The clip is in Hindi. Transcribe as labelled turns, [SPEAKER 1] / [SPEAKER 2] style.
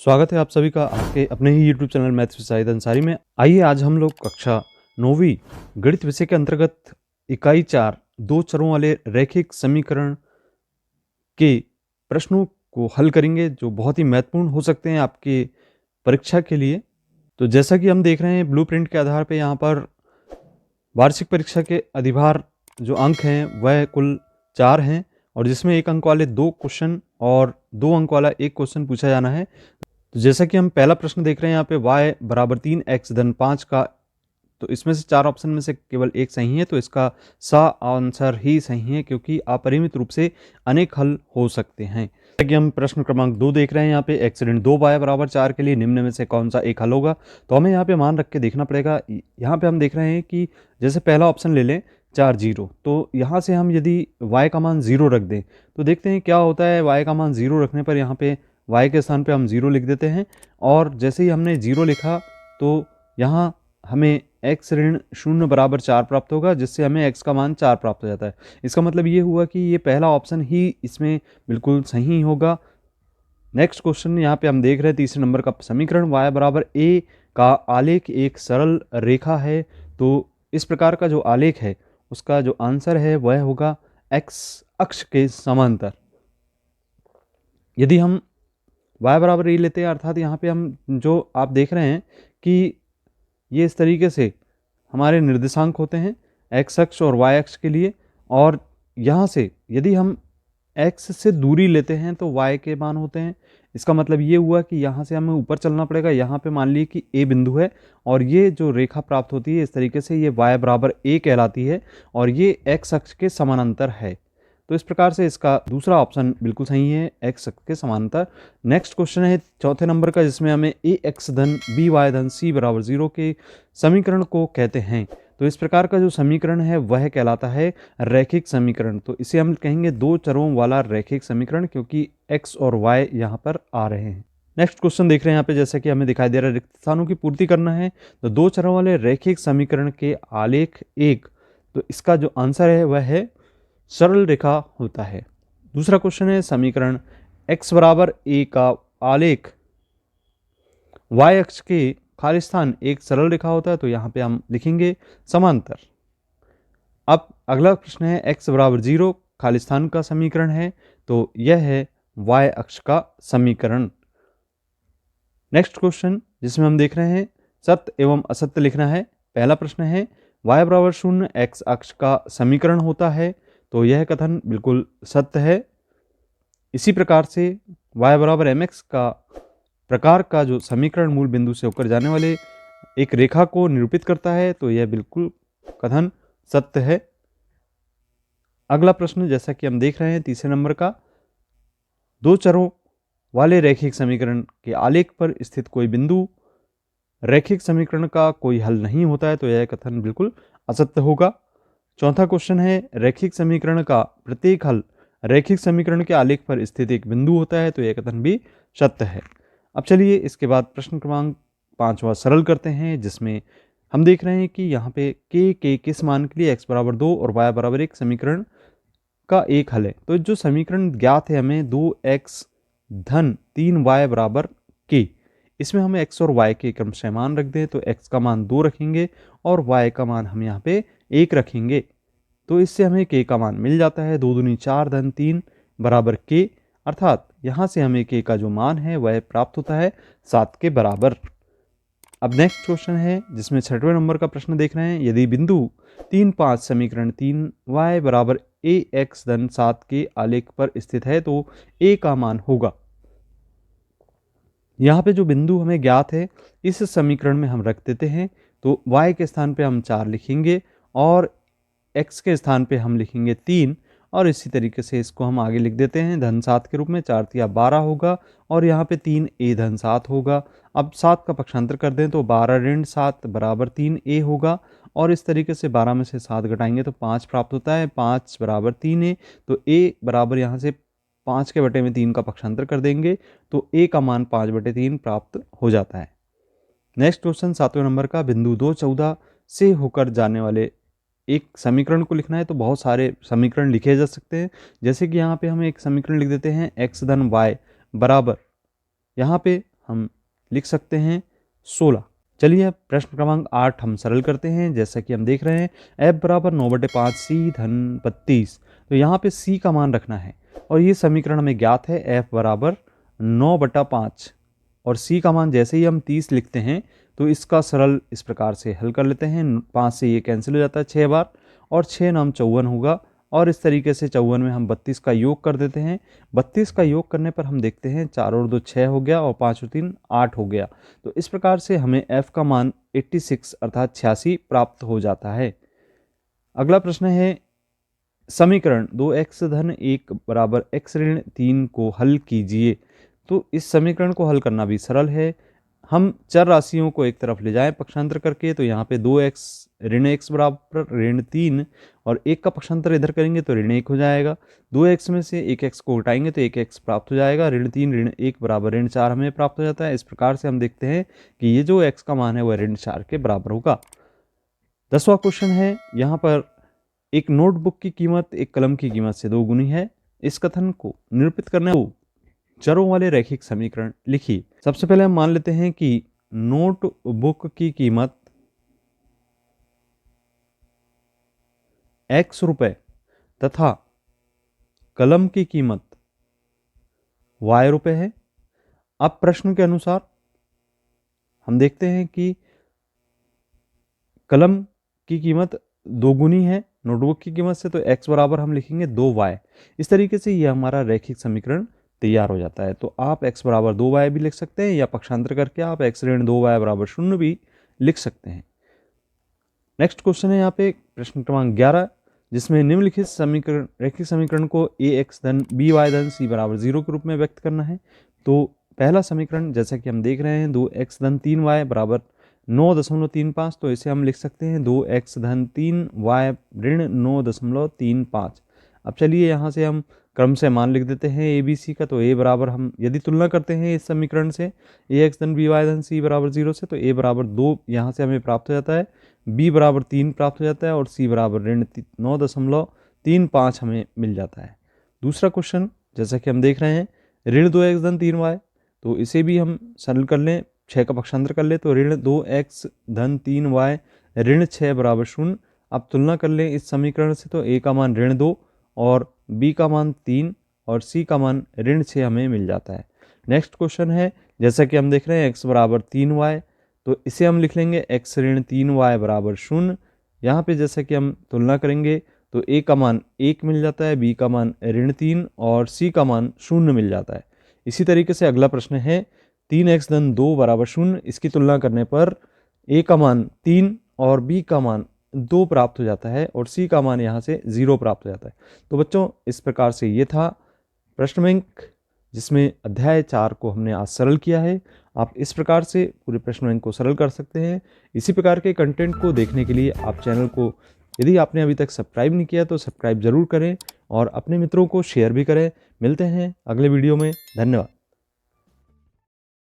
[SPEAKER 1] स्वागत है आप सभी का आपके अपने ही YouTube channel maths with Shahid Ansari में। आइए आज हम लोग कक्षा 9वीं गणित विषय के अंतर्गत इकाई 4 दो चरों वाले रैखिक समीकरण के प्रश्नों को हल करेंगे जो बहुत ही महत्वपूर्ण हो सकते हैं आपके परीक्षा के लिए। तो जैसा कि हम देख रहे हैं ब्लूप्रिंट के आधार पर यहाँ पर वार्षिक परीक्षा के अधिभार जो अंक हैं वह कुल 4 हैं और जिसमें 1 अंक वाले 2 क्वेश्चन और 2 अंक वाला 1 क्वेश्चन पूछा जाना है। तो जैसा कि हम पहला प्रश्न देख रहे हैं यहाँ पे y बराबर 3x धन 5 का, तो इसमें से 4 ऑप्शन में से केवल एक सही है, तो इसका सा आंसर ही सही है क्योंकि अपरिमित रूप से अनेक हल हो सकते हैं। जैसा कि हम प्रश्न क्रमांक 2 देख रहे हैं यहाँ पे x ऋण 2y बराबर 4 के लिए निम्न में से कौन सा एक हल होगा। तो हमें यहाँ पे मान रख के देखना पड़ेगा। यहाँ पे हम देख रहे हैं कि जैसे पहला ऑप्शन ले लें 4 0, तो यहाँ से हम यदि y का मान 0 रख दें तो देखते हैं क्या होता है। y का मान 0 रखने पर यहाँ पे y के स्थान पे हम 0 लिख देते हैं और जैसे ही हमने 0 लिखा तो यहाँ हमें x ऋण 0 बराबर 4 प्राप्त होगा, जिससे हमें x का मान 4 प्राप्त हो जाता है। इसका मतलब ये हुआ कि ये पहला ऑप्शन ही इसमें बिल्कुल सही होगा। नेक्स्ट क्वेश्चन यहाँ पे हम देख रहे हैं तीसरे नंबर का समीकरण y बराबर a का आलेख एक सरल रेखा है। तो इस प्रकार का जो आलेख है उसका जो आंसर है वह होगा x अक्ष के समांतर। यदि हम y बराबर ए लेते हैं, अर्थात यहाँ पे हम जो आप देख रहे हैं कि ये इस तरीके से हमारे निर्देशांक होते हैं x अक्ष और y अक्ष के लिए, और यहाँ से यदि हम x से दूरी लेते हैं तो y के मान होते हैं। इसका मतलब ये हुआ कि यहाँ से हमें ऊपर चलना पड़ेगा। यहाँ पे मान लीजिए कि a बिंदु है और ये जो रेखा प्राप्त होती है इस तरीके से ये y बराबर a कहलाती है और ये x अक्ष के समानांतर है। तो इस प्रकार से इसका दूसरा ऑप्शन बिल्कुल सही है, x अक्ष के समांतर। नेक्स्ट क्वेश्चन है चौथे नंबर का, जिसमें हमें ax धन by धन c बराबर 0 के समीकरण को कहते हैं। तो इस प्रकार का जो समीकरण है वह कहलाता है रैखिक समीकरण। तो इसे हम कहेंगे दो चरों वाला रैखिक समीकरण, क्योंकि x और y यहाँ पर आ रहे हैं। नेक्स्ट क्वेश्चन देख रहे हैं यहाँ पे, जैसा कि हमें दिखाई दे रहा है रिक्त स्थानों की पूर्ति करना है। तो दो चरों वाले रैखिक समीकरण के आलेख एक, तो इसका जो आंसर है वह है सरल रेखा होता है। दूसरा क्वेश्चन है समीकरण x बराबर a का आलेख y अक्ष के खाली स्थान एक सरल रेखा होता है। तो यहाँ पे हम लिखेंगे समांतर। अब अगला प्रश्न है x बराबर 0 खाली स्थान का समीकरण है, तो यह है y अक्ष का समीकरण। नेक्स्ट क्वेश्चन जिसमें हम देख रहे हैं सत्य एवं असत्य लिखना है। पहला प्रश्न है y बराबर 0 x अक्ष का समीकरण होता है, तो यह कथन बिल्कुल सत्य है। इसी प्रकार से y बराबर mx का प्रकार का जो समीकरण मूल बिंदु से होकर जाने वाले एक रेखा को निरूपित करता है, तो यह बिल्कुल कथन सत्य है। अगला प्रश्न जैसा कि हम देख रहे हैं तीसरे नंबर का, दो चरों वाले रैखिक समीकरण के आलेख पर स्थित कोई बिंदु रैखिक समीकरण का कोई हल नहीं होता है, तो यह कथन बिल्कुल असत्य होगा। चौथा क्वेश्चन है रैखिक समीकरण का प्रत्येक हल रैखिक समीकरण के आलेख पर स्थित एक बिंदु होता है, तो यह कथन भी सत्य है। अब चलिए इसके बाद प्रश्न क्रमांक 5वां सरल करते हैं, जिसमें हम देख रहे हैं कि यहाँ पे के किस मान के लिए x बराबर 2 और y बराबर 1 समीकरण का एक हल है। तो जो समीकरण ज्ञात है हमें 2x धन 3y बराबर k, इसमें हमें x और y के क्रमशः मान रख दें, तो x का मान 2 रखेंगे और y का मान हम यहाँ पे 1 रखेंगे। तो इससे हमें k का मान मिल जाता है 2 दूनी 4 धन 3 बराबर k, अर्थात यहाँ से हमें k का जो मान है वह प्राप्त होता है 7 के बराबर। अब नेक्स्ट क्वेश्चन है जिसमें 6वें नंबर का प्रश्न देख रहे हैं, यदि बिंदु 3 5 समीकरण 3y बराबर ax धन 7 के आलेख पर स्थित है, तो a का मान होगा। यहाँ पे जो बिंदु हमें ज्ञात है इस समीकरण में हम रख देते हैं, तो y के स्थान पे हम 4 लिखेंगे और x के स्थान पे हम लिखेंगे 3, और इसी तरीके से इसको हम आगे लिख देते हैं धन 7 के रूप में। 4 तिया 12 होगा और यहाँ पे 3a धन 7 होगा। अब 7 का पक्षांतर कर दें तो 12 ऋण 7 बराबर 3a होगा, और इस तरीके से 12 में से 7 घटाएंगे तो 5 प्राप्त होता है। 5 बराबर 3a, तो a बराबर यहाँ से 5 के बटे में 3 का पक्षांतर कर देंगे तो a का मान 5/3 प्राप्त हो जाता है। नेक्स्ट क्वेश्चन 7वें नंबर का, बिंदु 2 14 से होकर जाने वाले एक समीकरण को लिखना है। तो बहुत सारे समीकरण लिखे जा सकते हैं, जैसे कि यहाँ पे हम एक समीकरण लिख देते हैं x धन y बराबर, यहाँ पे हम लिख सकते हैं 16। चलिए प्रश्न क्रमांक 8 हम सरल करते हैं। जैसा कि हम देख रहे हैं f बराबर 9/5 c धन 32, तो यहाँ पे c का मान रखना है और ये समीकरण हमें ज्ञात है f बराबर 9/5 और c का मान जैसे ही हम 30 लिखते हैं तो इसका सरल इस प्रकार से हल कर लेते हैं। 5 से ये कैंसिल हो जाता है 6 बार और 6 नाम 54 होगा और इस तरीके से 54 में हम 32 का योग कर देते हैं। 32 का योग करने पर हम देखते हैं 4 और 2 6 हो गया और 5 और 3 8 हो गया। तो इस प्रकार से हमें f का मान 86 अर्थात 86 प्राप्त हो जाता है। अगला प्रश्न है समीकरण 2x धन 1 बराबर x ऋण 3 को हल कीजिए। तो इस समीकरण को हल करना भी सरल है। हम चर राशियों को एक तरफ ले जाएं पक्षांतर करके, तो यहाँ पे 2x ऋण x बराबर ऋण 3 और 1 का पक्षांतर इधर करेंगे तो ऋण 1 हो जाएगा। 2x में से 1x को हटाएंगे तो 1x प्राप्त हो जाएगा। ऋण 3 ऋण 1 बराबर ऋण 4 हमें प्राप्त हो जाता है। इस प्रकार से हम देखते हैं कि ये जो x का मान है वह ऋण 4 के बराबर होगा। 10वां क्वेश्चन है, यहाँ पर एक नोटबुक की कीमत एक कलम की कीमत से 2 गुनी है। इस कथन को निरूपित करने को चरों वाले रैखिक समीकरण लिखिए। सबसे पहले हम मान लेते हैं कि नोटबुक की कीमत x रुपए तथा कलम की कीमत y रुपए है। अब प्रश्न के अनुसार हम देखते हैं कि कलम की कीमत 2 गुनी है नोटबुक की कीमत से, तो x बराबर हम लिखेंगे 2y। इस तरीके से ये हमारा रैखिक समीकरण तैयार हो जाता है। तो आप x बराबर 2y भी लिख सकते हैं या पक्षांतर करके आप x ऋण 2y बराबर 0 भी लिख सकते हैं। नेक्स्ट क्वेश्चन है यहाँ पे प्रश्न क्रमांक 11, जिसमें निम्नलिखित समीकरण रैखिक समीकरण को ax धन by धन c बराबर 0 के रूप में व्यक्त करना है। तो पहला समीकरण जैसा कि हम देख रहे हैं 2x धन 3y बराबर 9.35, तो इसे हम लिख सकते हैं 2x धन 3y ऋण 9.35। अब चलिए यहाँ से हम क्रम से मान लिख देते हैं ए बी सी का। तो a बराबर हम यदि तुलना करते हैं इस समीकरण से ax धन by धन c बराबर 0 से, तो a बराबर 2 यहाँ से हमें प्राप्त हो जाता है, b बराबर 3 प्राप्त हो जाता है और c बराबर ऋण 9.35 हमें मिल जाता है। दूसरा क्वेश्चन जैसा कि हम देख रहे हैं ऋण 2x धन 3y, तो इसे भी हम सरल कर लें, 6 का पक्षांतर कर ले तो ऋण 2x धन 3y ऋण 6 बराबर 0। अब तुलना कर लें इस समीकरण से, तो a का मान ऋण 2 और b का मान 3 और c का मान ऋण 6 हमें मिल जाता है। नेक्स्ट क्वेश्चन है जैसा कि हम देख रहे हैं x बराबर 3y, तो इसे हम लिख लेंगे x ऋण 3y बराबर 0। यहाँ पे जैसा कि हम तुलना करेंगे तो a का मान 1 मिल जाता है, b का मान ऋण 3 और c का मान 0 मिल जाता है। इसी तरीके से अगला प्रश्न है 3x धन 2 बराबर 0। इसकी तुलना करने पर a का मान 3 और b का मान 2 प्राप्त हो जाता है और c का मान यहाँ से 0 प्राप्त हो जाता है। तो बच्चों इस प्रकार से ये था प्रश्न बैंक, जिसमें अध्याय 4 को हमने आज सरल किया है। आप इस प्रकार से पूरे प्रश्न बैंक को सरल कर सकते हैं। इसी प्रकार के कंटेंट को देखने के लिए आप चैनल को यदि आपने अभी तक सब्सक्राइब नहीं किया तो सब्सक्राइब जरूर करें और अपने मित्रों को शेयर भी करें। मिलते हैं अगले वीडियो में। धन्यवाद।